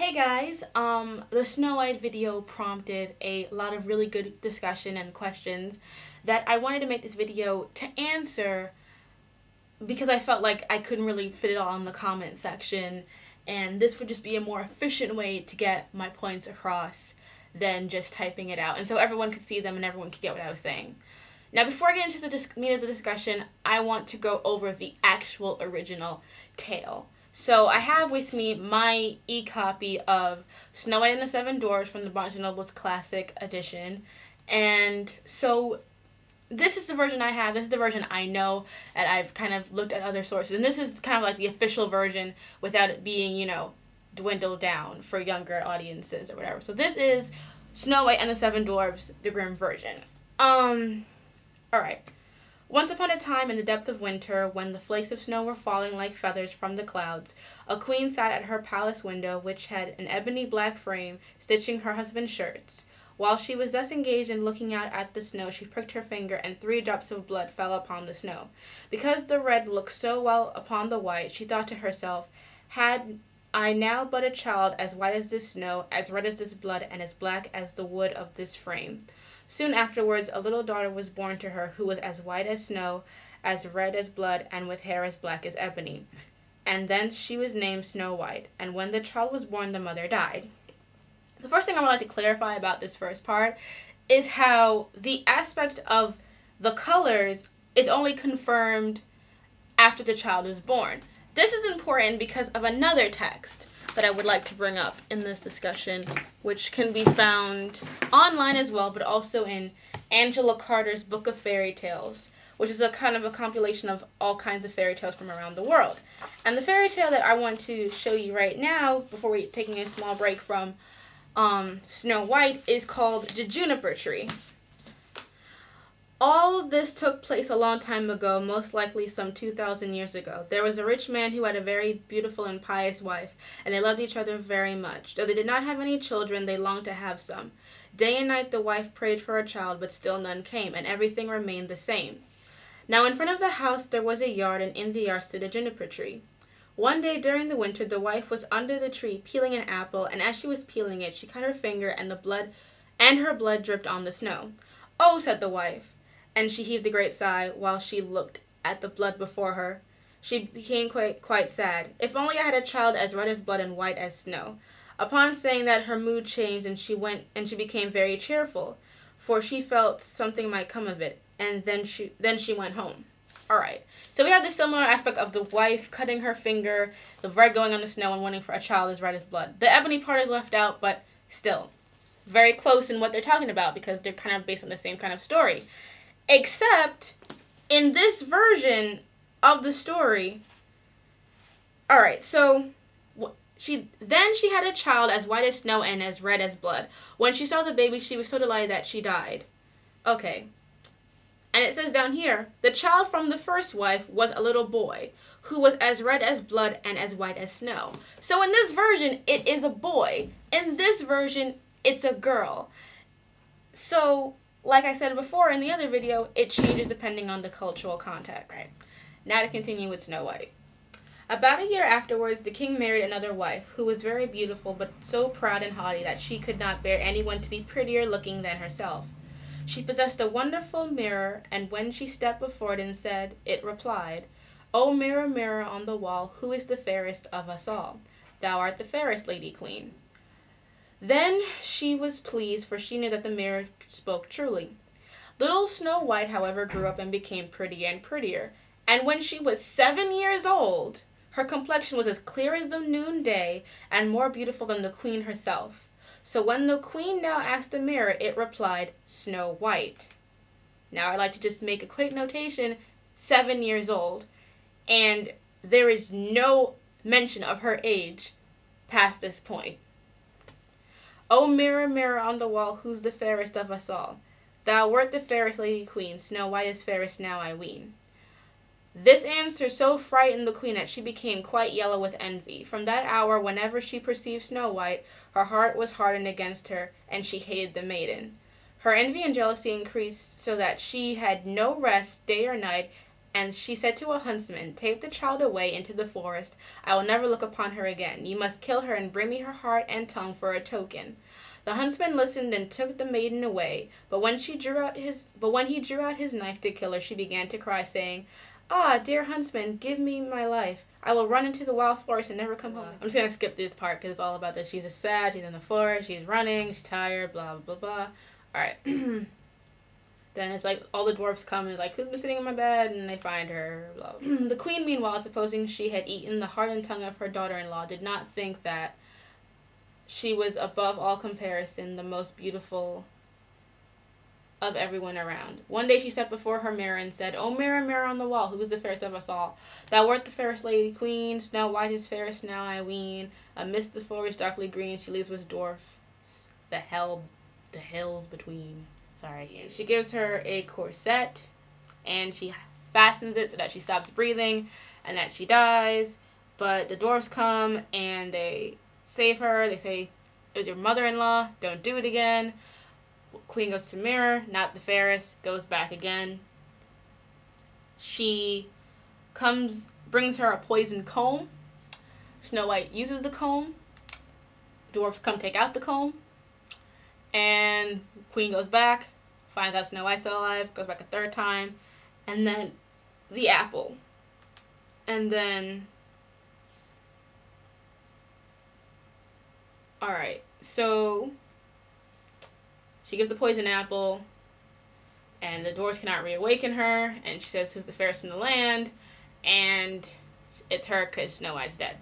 Hey guys, the Snow White video prompted a lot of really good discussion and questions that I wanted to make this video to answer because I felt like I couldn't really fit it all in the comment section, and this would just be a more efficient way to get my points across than just typing it out, and so everyone could see them and everyone could get what I was saying. Now, before I get into the meat of the discussion, I want to go over the actual original tale. So I have with me my e-copy of Snow White and the Seven Dwarfs from the Barnes & Noble's Classic Edition. And so this is the version I have. This is the version I know, and I've kind of looked at other sources. And this is kind of like the official version without it being, you know, dwindled down for younger audiences or whatever. So this is Snow White and the Seven Dwarfs, the Grimm version. Alright. Once upon a time, in the depth of winter, when the flakes of snow were falling like feathers from the clouds, a queen sat at her palace window, which had an ebony black frame, stitching her husband's shirts. While she was thus engaged in looking out at the snow, she pricked her finger, and 3 drops of blood fell upon the snow. Because the red looked so well upon the white, she thought to herself, "Had I now but a child as white as this snow, as red as this blood, and as black as the wood of this frame." Soon afterwards, a little daughter was born to her, who was as white as snow, as red as blood, and with hair as black as ebony. And then she was named Snow White. And when the child was born, the mother died. The first thing I would like to clarify about this first part is how the aspect of the colors is only confirmed after the child is born. This is important because of another text that I would like to bring up in this discussion, which can be found online as well, but also in Angela Carter's Book of Fairy Tales, which is a kind of a compilation of all kinds of fairy tales from around the world. And the fairy tale that I want to show you right now, before we're taking a small break from Snow White, is called the Juniper Tree. All this took place a long time ago, most likely some 2,000 years ago. There was a rich man who had a very beautiful and pious wife, and they loved each other very much. Though they did not have any children, they longed to have some. Day and night the wife prayed for a child, but still none came, and everything remained the same. Now in front of the house there was a yard, and in the yard stood a juniper tree. One day during the winter, the wife was under the tree peeling an apple, and as she was peeling it, she cut her finger, and her blood dripped on the snow. "Oh," said the wife, and she heaved a great sigh while she looked at the blood before her. She became quite sad. "If only I had a child as red as blood and white as snow." Upon saying that, her mood changed, and she became very cheerful, for she felt something might come of it. And then she went home. All right. So we have the similar aspect of the wife cutting her finger, the red going on the snow, and wanting for a child as red as blood. The ebony part is left out, but still very close in what they're talking about because they're kind of based on the same kind of story. Except, in this version of the story, alright, so she had a child as white as snow and as red as blood. When she saw the baby, she was so delighted that she died. Okay. And it says down here, the child from the first wife was a little boy, who was as red as blood and as white as snow. So in this version, it is a boy. In this version, it's a girl. So, like I said before in the other video, it changes depending on the cultural context. Right. Now to continue with Snow White. About a year afterwards, the king married another wife, who was very beautiful, but so proud and haughty that she could not bear anyone to be prettier looking than herself. She possessed a wonderful mirror, and when she stepped before it and said, it replied, "O mirror, mirror on the wall, who is the fairest of us all? Thou art the fairest, Lady Queen." Then she was pleased, for she knew that the mirror spoke truly. Little Snow White, however, grew up and became prettier and prettier, and when she was 7 years old, her complexion was as clear as the noonday and more beautiful than the queen herself. So when the queen now asked the mirror, it replied, "Snow White." Now I'd like to just make a quick notation, 7 years old, and there is no mention of her age past this point. "O mirror, mirror on the wall, who's the fairest of us all? Thou wert the fairest, Lady Queen, Snow White is fairest now, I ween." This answer so frightened the queen that she became quite yellow with envy. From that hour, whenever she perceived Snow White, her heart was hardened against her, and she hated the maiden. Her envy and jealousy increased so that she had no rest day or night, And she said to a huntsman, "Take the child away into the forest. I will never look upon her again. You must kill her and bring me her heart and tongue for a token." The huntsman listened and took the maiden away. But when he drew out his knife to kill her, she began to cry, saying, "Ah, dear huntsman, give me my life. I will run into the wild forest and never come home." I'm just going to skip this part because it's all about this. She's just sad. She's in the forest. She's running. She's tired. Blah, blah, blah. All right. Then it's like all the dwarfs come and like, "Who's been sitting in my bed?" And they find her. Blah, blah. The queen, meanwhile, supposing she had eaten the heart and tongue of her daughter-in-law, did not think that she was above all comparison the most beautiful of everyone around. One day she stepped before her mirror and said, "O mirror, mirror on the wall, who is the fairest of us all? Thou wert the fairest lady queen, Snow White is fairest now, I ween. Amidst the forest darkly green, she lives with dwarfs, the hills between." Sorry. She gives her a corset, and she fastens it so that she stops breathing, and that she dies. But the dwarfs come, and they save her. They say, "It was your mother-in-law, don't do it again." Queen goes to mirror, not the fairest, goes back again. She brings her a poisoned comb. Snow White uses the comb. Dwarfs come take out the comb. And Queen goes back, finds out Snow White's still alive, goes back a third time. And then the apple. And then... Alright, so she gives the poison apple, and the dwarves cannot reawaken her, and she says, "Who's the fairest in the land?" And it's her because Snow White's dead.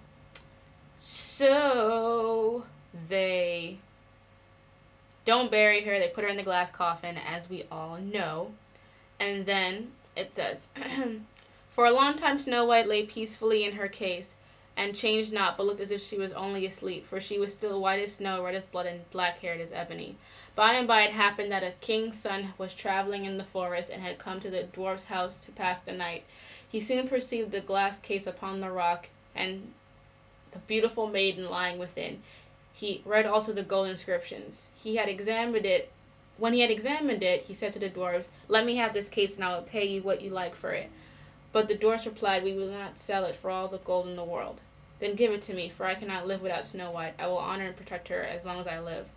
So they don't bury her, they put her in the glass coffin, as we all know. And then it says, "For a long time Snow White lay peacefully in her case, and changed not, but looked as if she was only asleep, for she was still white as snow, red as blood, and black-haired as ebony. By and by it happened that a king's son was traveling in the forest, and had come to the dwarf's house to pass the night. He soon perceived the glass case upon the rock, and the beautiful maiden lying within. He read also the gold inscriptions. When he had examined it, he said to the dwarves, 'Let me have this case, and I will pay you what you like for it.' But the dwarfs replied, 'We will not sell it for all the gold in the world.' 'Then give it to me, for I cannot live without Snow White. I will honor and protect her as long as I live.'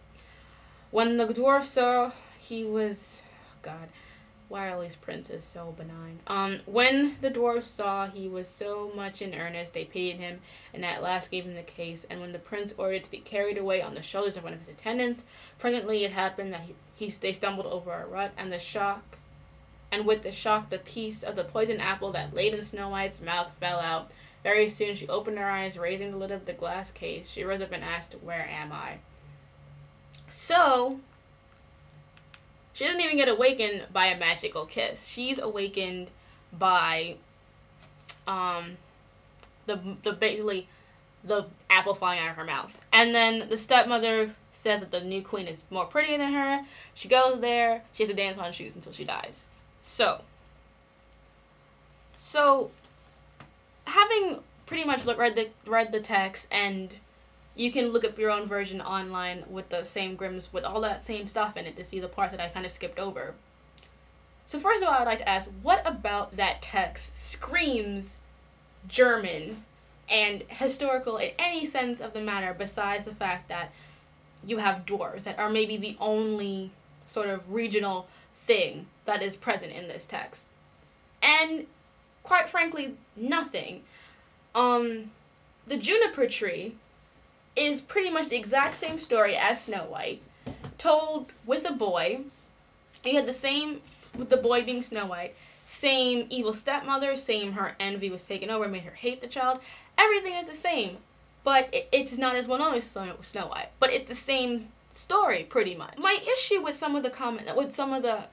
When the dwarf saw he was... God, why are all these princes so benign? When the dwarf saw he was so much in earnest, they pitied him, and at last gave him the case. And when the prince ordered it to be carried away on the shoulders of one of his attendants, presently it happened that they stumbled over a rut, and with the shock the piece of the poisoned apple that laid in Snow White's mouth fell out. Very soon she opened her eyes, raising the lid of the glass case. She rose up and asked, 'Where am I?'" So, she doesn't even get awakened by a magical kiss. She's awakened by basically the apple falling out of her mouth. And then the stepmother says that the new queen is more pretty than her. She goes there. She has to dance on shoes until she dies. So having pretty much read the text, and you can look up your own version online with the same Grimm's, with all that same stuff in it to see the parts that I kind of skipped over. So first of all, I'd like to ask, what about that text screams German and historical in any sense of the matter, besides the fact that you have dwarves that are maybe the only sort of regional thing that is present in this text? And quite frankly, nothing. The Juniper Tree is pretty much the exact same story as Snow White, told with a boy. You had the same, with the boy being Snow White, same evil stepmother, same her envy was taken over, made her hate the child. Everything is the same, but it's not as well known as Snow White. But it's the same story, pretty much. My issue with some of the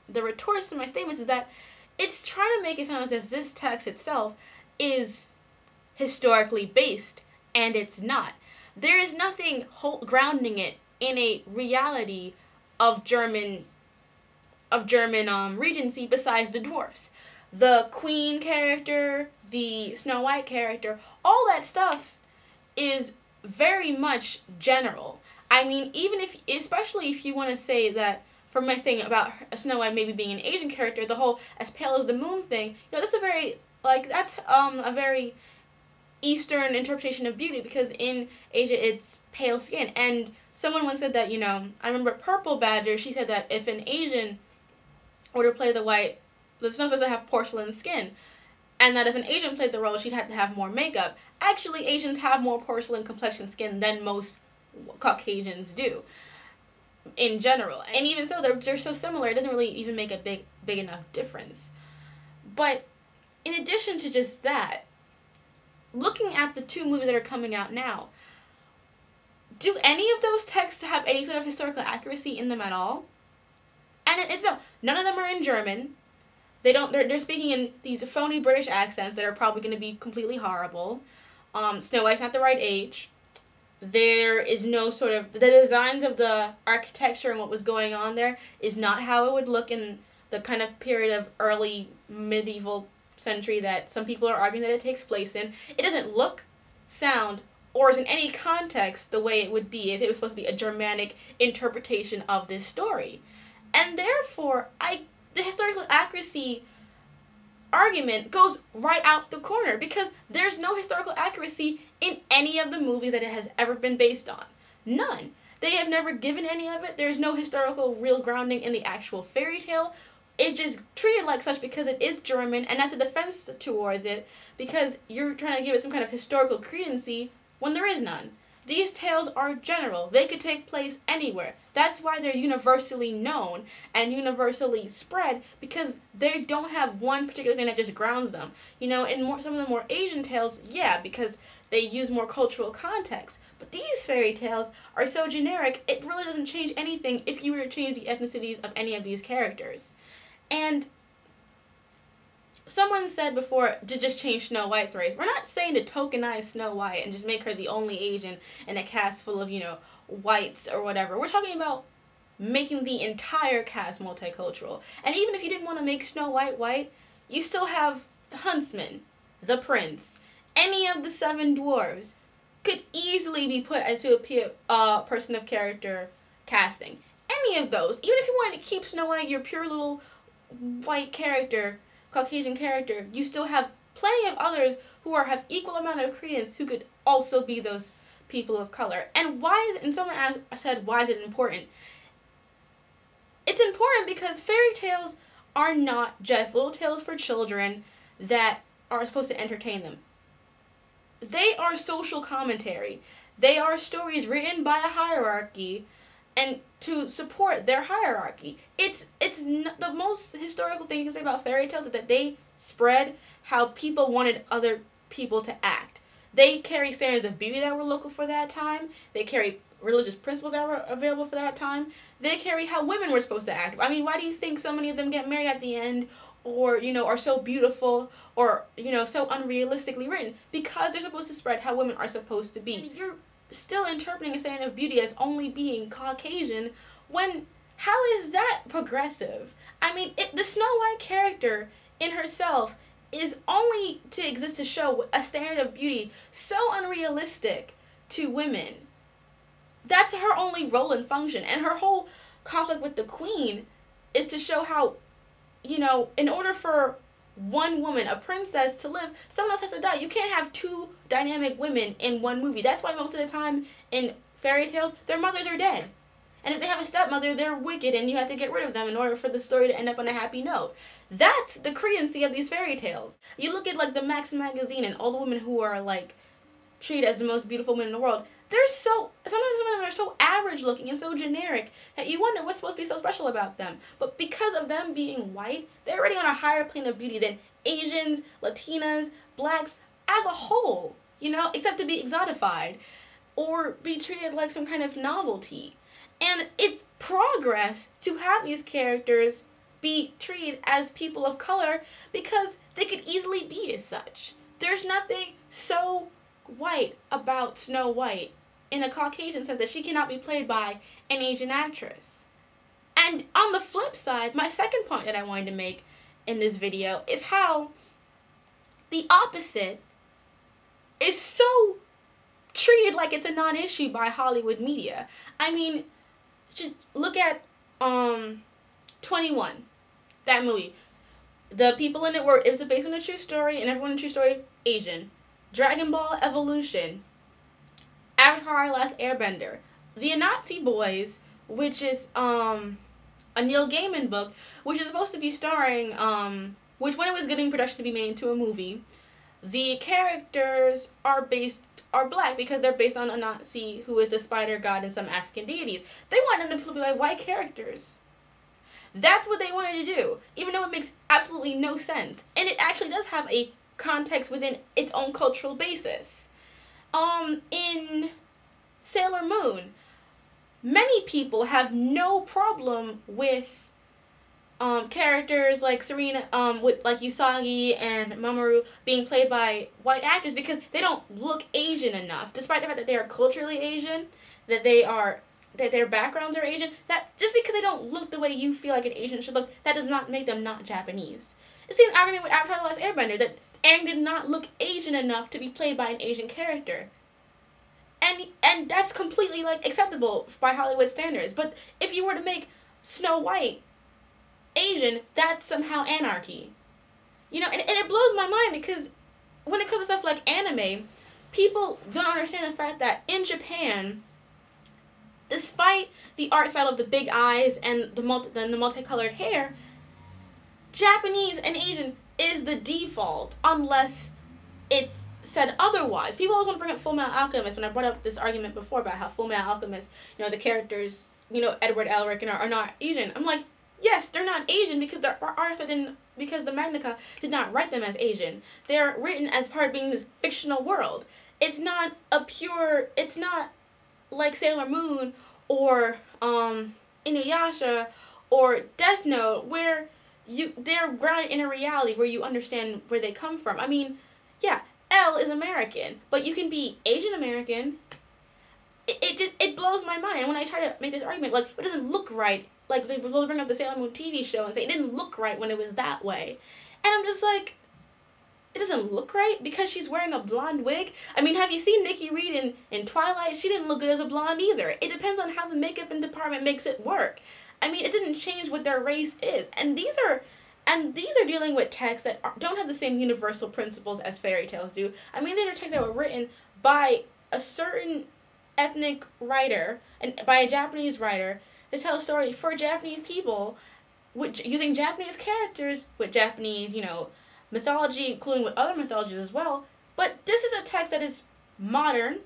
the retorts to my statements is that it's trying to make it sound as if this text itself is historically based, and it's not. There is nothing grounding it in a reality of German regency besides the dwarfs. The queen character, the Snow White character, all that stuff is very much general. I mean, especially if you want to say that for my saying about Snow White maybe being an Asian character, the whole as pale as the moon thing, you know, that's a very, like, that's a very Eastern interpretation of beauty, because in Asia it's pale skin. And someone once said that, you know, I remember Purple Badger, she said that if an Asian were to play the white, the Snow supposed to have porcelain skin, and that if an Asian played the role, she'd have to have more makeup. Actually, Asians have more porcelain complexion skin than most Caucasians do, in general. And even so, they're so similar, it doesn't really even make a big enough difference. But in addition to just that, looking at the two movies that are coming out now, do any of those texts have any sort of historical accuracy in them at all? And it's no, none of them are in German. They're speaking in these phony British accents that are probably going to be completely horrible. Snow White's not the right age. There is no sort of, the designs of the architecture and what was going on there is not how it would look in the kind of period of early medieval century that some people are arguing that it takes place in. It doesn't look, sound, or is in any context the way it would be if it was supposed to be a Germanic interpretation of this story. And therefore, the historical accuracy argument goes right out the corner, because there's no historical accuracy in any of the movies that it has ever been based on. None. They have never given any of it. There's no historical real grounding in the actual fairy tale. It's just treated like such because it is German, and that's a defense towards it, because you're trying to give it some kind of historical credency when there is none. These tales are general. They could take place anywhere. That's why they're universally known and universally spread, because they don't have one particular thing that just grounds them. You know, in some of the more Asian tales, yeah, because they use more cultural context. But these fairy tales are so generic, it really doesn't change anything if you were to change the ethnicities of any of these characters. And someone said before to just change Snow White's race. We're not saying to tokenize Snow White and just make her the only Asian in a cast full of, you know, whites or whatever. We're talking about making the entire cast multicultural. And even if you didn't want to make Snow White white, you still have the Huntsman, the Prince, any of the 7 dwarves could easily be put into a person of character casting. Any of those. Even if you wanted to keep Snow White your pure little white character, Caucasian character, you still have plenty of others who have equal amount of credence who could also be those people of color. And why is it, and someone said, why is it important? It's important because fairy tales are not just little tales for children that are supposed to entertain them. They are social commentary. They are stories written by a hierarchy and to support their hierarchy. It's the most historical thing you can say about fairy tales is that they spread how people wanted other people to act. They carry standards of beauty that were local for that time. They carry religious principles that were available for that time. They carry how women were supposed to act. I mean, why do you think so many of them get married at the end, or, you know, are so beautiful, or, you know, so unrealistically written? Because they're supposed to spread how women are supposed to be. I mean, you're still interpreting a standard of beauty as only being Caucasian, when, how is that progressive? I mean, the Snow White character in herself is only to exist to show a standard of beauty so unrealistic to women. That's her only role and function. And her whole conflict with the Queen is to show how, you know, in order for one woman, a princess, to live, someone else has to die. You can't have 2 dynamic women in one movie. That's why most of the time in fairy tales, their mothers are dead. And if they have a stepmother, they're wicked and you have to get rid of them in order for the story to end up on a happy note. That's the credency of these fairy tales. You look at, like, the Max magazine and all the women who are, like, treated as the most beautiful women in the world. They're so, sometimes some of them are so average looking and so generic that you wonder what's supposed to be so special about them. But because of them being white, they're already on a higher plane of beauty than Asians, Latinas, blacks, as a whole, you know, except to be exotified or be treated like some kind of novelty. And it's progress to have these characters be treated as people of color because they could easily be as such. There's nothing so white about Snow White in a Caucasian sense that she cannot be played by an Asian actress. And on the flip side, my second point that I wanted to make in this video is how the opposite is so treated like it's a non-issue by Hollywood media. I mean, just look at 21. That movie. The people in it were, it was based on a true story, and everyone in the true story, Asian. Dragon Ball Evolution. Avatar Last Airbender. The Anatsi Boys, which is, a Neil Gaiman book, which is supposed to be starring, which when it was getting production to be made into a movie, the characters are black because they're based on Anansi, who is the spider god and some African deities. They want them to be like white characters. That's what they wanted to do, even though it makes absolutely no sense. And it actually does have a context within its own cultural basis. In Sailor Moon, many people have no problem with characters like Serena, with like Usagi and Mamoru being played by white actors because they don't look Asian enough, despite the fact that they are culturally Asian, that their backgrounds are Asian. That just because they don't look the way you feel like an Asian should look, that does not make them not Japanese. It's the same argument with Avatar: The Last Airbender, that Aang did not look Asian enough to be played by an Asian character. And that's completely like acceptable by Hollywood standards. But if you were to make Snow White Asian, that's somehow anarchy. You know, and it blows my mind because when it comes to stuff like anime, people don't understand the fact that in Japan, despite the art style of the big eyes and the multicolored hair, Japanese and Asian is the default unless it's said otherwise. People always want to bring up Full Metal Alchemist when I brought up this argument before about how Full Metal Alchemist, you know, the characters, you know, Edward Elric are not Asian. I'm like, yes, they're not Asian because because the Magna did not write them as Asian. They're written as part of being this fictional world. It's not like Sailor Moon or Inuyasha or Death Note where they're grounded in a reality where you understand where they come from. I mean, yeah, L is American, but you can be Asian American. It blows my mind. And when I try to make this argument, like, it doesn't look right. Like, they will bring up the Sailor Moon TV show and say it didn't look right when it was that way. And I'm just like, it doesn't look right because she's wearing a blonde wig? I mean, have you seen Nikki Reed in Twilight? She didn't look good as a blonde either. It depends on how the makeup and department makes it work. I mean, it didn't change what their race is. And these are dealing with texts that don't have the same universal principles as fairy tales do. I mean, these are texts that were written by a certain ethnic writer, and by a Japanese writer, to tell a story for Japanese people, using Japanese characters with Japanese, you know, mythology, including with other mythologies as well. But this is a text that is modern.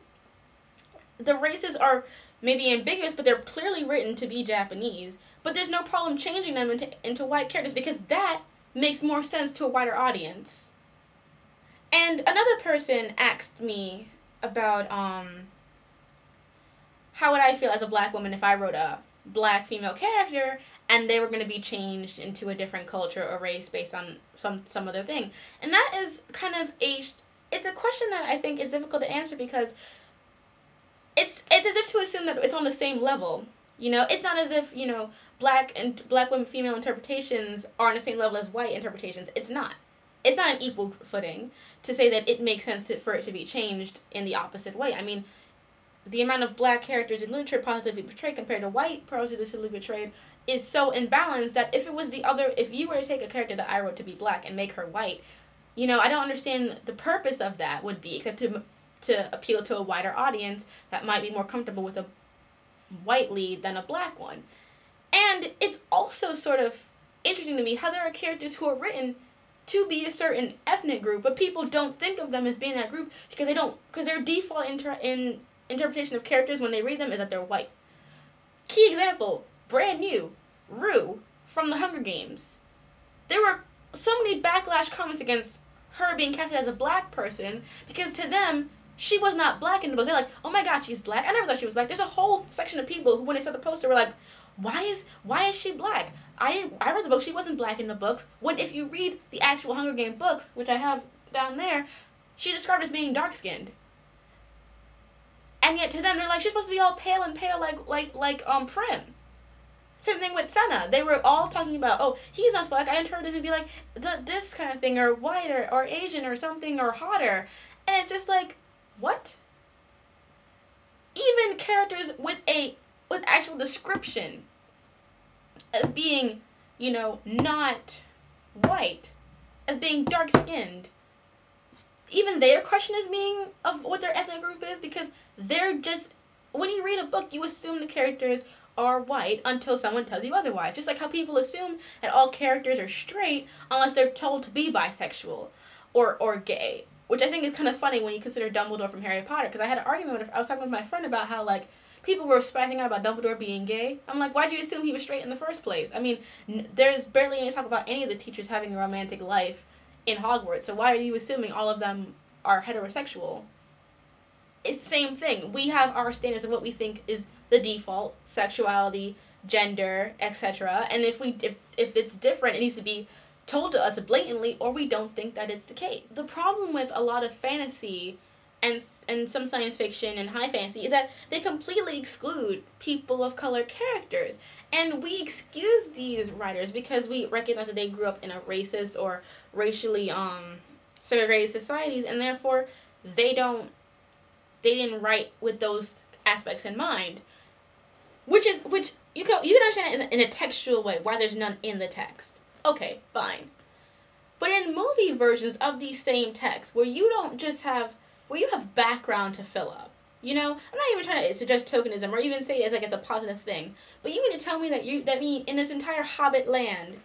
The races are maybe ambiguous, but they're clearly written to be Japanese. But there's no problem changing them into white characters because that makes more sense to a wider audience. And another person asked me about how would I feel as a black woman if I wrote a black female character and they were going to be changed into a different culture or race based on some other thing. And that is kind of it's a question that I think is difficult to answer because it's as if to assume that it's on the same level. You know, it's not as if, you know, black women female interpretations are on the same level as white interpretations. It's not. It's not an equal footing to say that it makes sense for it to be changed in the opposite way. I mean, the amount of black characters in literature positively portrayed compared to white positively portrayed is so imbalanced that if you were to take a character that I wrote to be black and make her white, you know, I don't understand the purpose of that would be, except to appeal to a wider audience that might be more comfortable with a white lead than a black one. And it's also sort of interesting to me how there are characters who are written to be a certain ethnic group, but people don't think of them as being that group because their default interpretation of characters when they read them is that they're white. Key example, brand new, Rue from the Hunger Games. There were so many backlash comments against her being casted as a black person because to them, she was not black in the books. They're like, oh my god, she's black. I never thought she was black. There's a whole section of people who, when they saw the poster, were like, why is she black? I read the book. She wasn't black in the books. When if you read the actual Hunger Games books, which I have down there, she's described as being dark-skinned. And yet to them, they're like, she's supposed to be all pale like Prim. Same thing with Senna. They were all talking about, oh, he's not black. I interpreted him to be like this kind of thing, or white, or Asian, or something, or hotter. And it's just like, what? Even characters with actual description as being, not white, as being dark-skinned. Even their question is being of what their ethnic group is, because they're just, when you read a book, you assume the characters are white until someone tells you otherwise. Just like how people assume that all characters are straight unless they're told to be bisexual or gay. Which I think is kind of funny when you consider Dumbledore from Harry Potter, because I had an argument with, I was talking with my friend about how, like, people were spazzing out about Dumbledore being gay. I'm like, why'd you assume he was straight in the first place? I mean, there's barely any talk about any of the teachers having a romantic life in Hogwarts, so why are you assuming all of them are heterosexual? It's the same thing. We have our standards of what we think is the default, sexuality, gender, etc. And if it's different, it needs to be told to us blatantly, or we don't think that it's the case. The problem with a lot of fantasy and some science fiction and high fantasy is that they completely exclude people of color characters. And we excuse these writers because we recognize that they grew up in a racist or racially segregated societies, and therefore they didn't write with those aspects in mind. Which you can understand in a textual way why there's none in the text. Okay, fine. But in movie versions of these same texts, where you have background to fill up, I'm not even trying to suggest tokenism or even say it's a positive thing, but you mean to tell me that in this entire Hobbit land,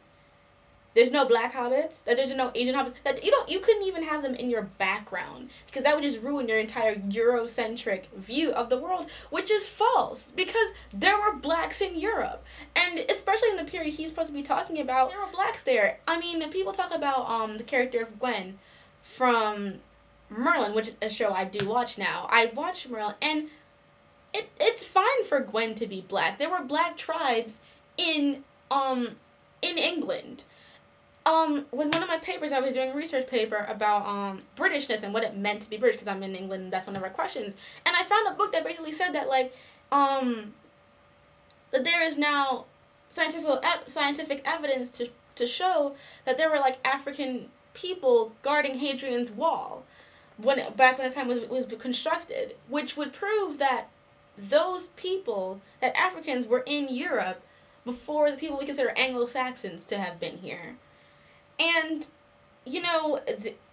there's no black hobbits, that there's no Asian hobbits, that you couldn't even have them in your background, because that would just ruin your entire Eurocentric view of the world, which is false, because there were blacks in Europe, and especially in the period he's supposed to be talking about, there were blacks there. I mean, people talk about the character of Gwen from Merlin, which is a show I do watch now. I watch Merlin, and it's fine for Gwen to be black. There were black tribes in England. With one of my papers, I was doing a research paper about Britishness and what it meant to be British, because I'm in England and that's one of our questions. And I found a book that basically said that, like, that there is now scientific evidence to show that there were, like, African people guarding Hadrian's Wall back when the time was constructed, which would prove that those people, that Africans were in Europe before the people we consider Anglo-Saxons to have been here. And,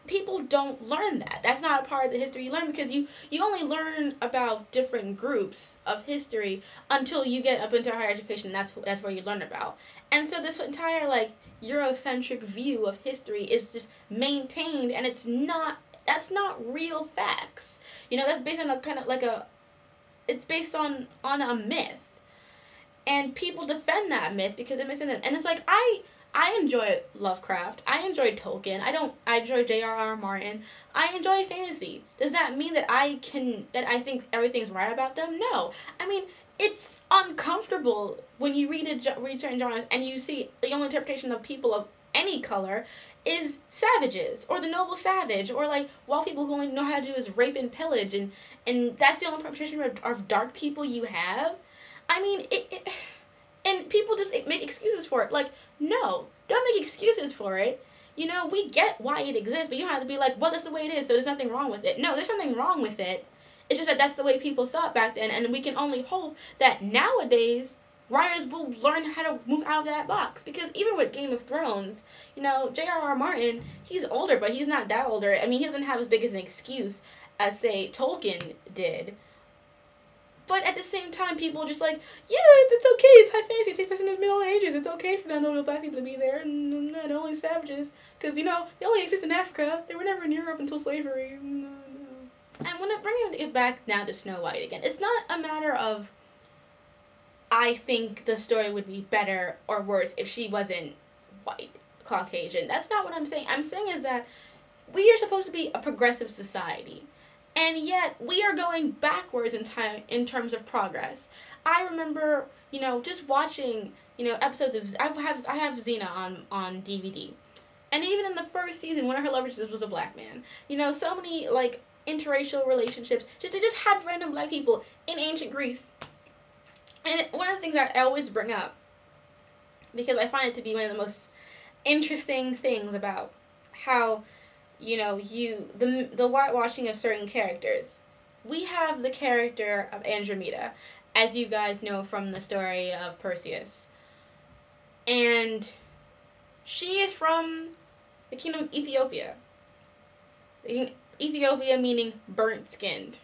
people don't learn that. That's not a part of the history you learn, because you only learn about different groups of history until you get up into higher education. That's where you learn about. And so this entire, like, Eurocentric view of history is just maintained, and that's not real facts. That's based on a kind of it's based on a myth. And people defend that myth because it makes sense. And it's like, I enjoy Lovecraft. I enjoy Tolkien. I enjoy J.R.R. Martin. I enjoy fantasy. Does that mean that I think everything's right about them? No. I mean, it's uncomfortable when you read certain genres and you see the only interpretation of people of any color is savages, or the noble savage, or, like, white people who only know how to do is rape and pillage, and that's the only interpretation of dark people you have. I mean, and people just make excuses for it. Like, no, don't make excuses for it. We get why it exists, but you have to be like, well, that's the way it is, so there's nothing wrong with it. No, there's something wrong with it. It's just that that's the way people thought back then, and we can only hope that nowadays writers will learn how to move out of that box. Because even with Game of Thrones, J.R.R. Martin, he's older, but he's not that older. I mean, he doesn't have as big as an excuse as, say, Tolkien did. But at the same time, people are just like, yeah, it's okay, it's high fantasy, it takes place in the Middle Ages, it's okay for no black people to be there, and not only savages, because, they only exist in Africa, they were never in Europe until slavery, no. And when bringing it back now to Snow White again, it's not a matter of, I think the story would be better or worse if she wasn't white, Caucasian. That's not what I'm saying. I'm saying is that we are supposed to be a progressive society. And yet, we are going backwards in terms of progress. I remember, just watching, episodes of, I have Xena on DVD. And even in the first season, one of her lovers was a black man. So many, like, interracial relationships. They just had random black people in ancient Greece. And one of the things I always bring up, because I find it to be one of the most interesting things about how, the whitewashing of certain characters. We have the character of Andromeda, as you guys know from the story of Perseus. And she is from the kingdom of Ethiopia. Ethiopia meaning burnt-skinned.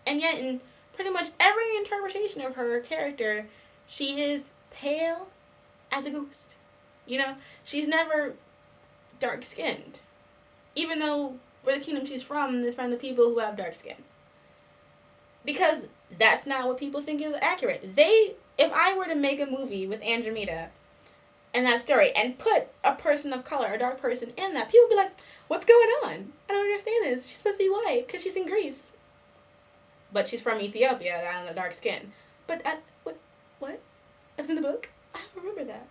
And yet in pretty much every interpretation of her character, she is pale as a ghost. You know, she's never dark-skinned. Even though where the kingdom she's from is from the people who have dark skin. Because that's not what people think is accurate. If I were to make a movie with Andromeda and that story and put a person of color, a dark person in that, people would be like, what's going on? I don't understand this. She's supposed to be white because she's in Greece. But she's from Ethiopia and the dark skin. But, what? That was in the book? I don't remember that.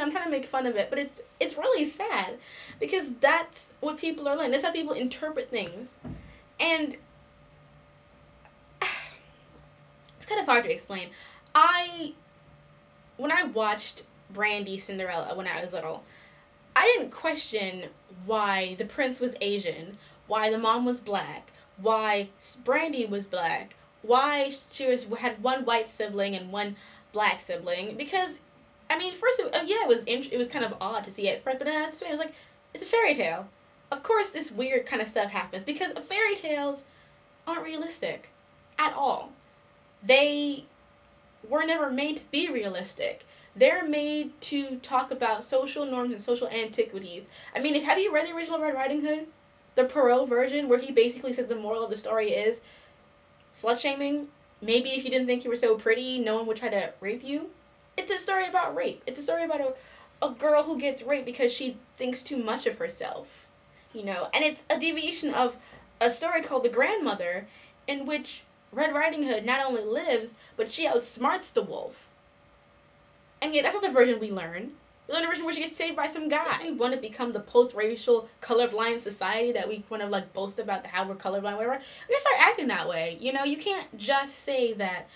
I'm trying to make fun of it, but it's really sad. Because that's what people are learning. That's how people interpret things. And it's kind of hard to explain. When I watched Brandy Cinderella when I was little, I didn't question why the prince was Asian, why the mom was black, why Brandy was black, why she had one white sibling and one black sibling. Because, I mean, first, it was kind of odd to see it first, but then it was like, it's a fairy tale. Of course this weird kind of stuff happens, because fairy tales aren't realistic at all. They were never made to be realistic. They're made to talk about social norms and social antiquities. I mean, have you read the original Red Riding Hood? The Perrault version, where he basically says the moral of the story is slut-shaming. Maybe if you didn't think you were so pretty, no one would try to rape you. It's a story about rape. It's a story about a girl who gets raped because she thinks too much of herself. You know, and it's a deviation of a story called The Grandmother, in which Red Riding Hood not only lives, but she outsmarts the wolf. And yet, that's not the version we learn. We learn a version where she gets saved by some guy. We want to become the post-racial, colorblind society that we want to, like, boast about how we're colorblind, whatever. We gotta start acting that way. You know, you can't just say that,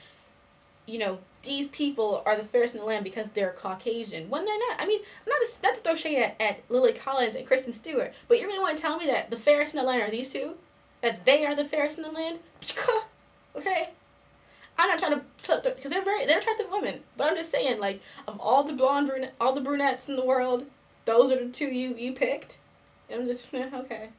you know, these people are the fairest in the land because they're Caucasian, when they're not. I mean, not to throw shade at Lily Collins and Kristen Stewart, but you really want to tell me that the fairest in the land are these two? That they are the fairest in the land? Okay? I'm not trying to, because they're attractive women, but I'm just saying, like, of all the brunettes in the world, those are the two you picked. I'm just, okay.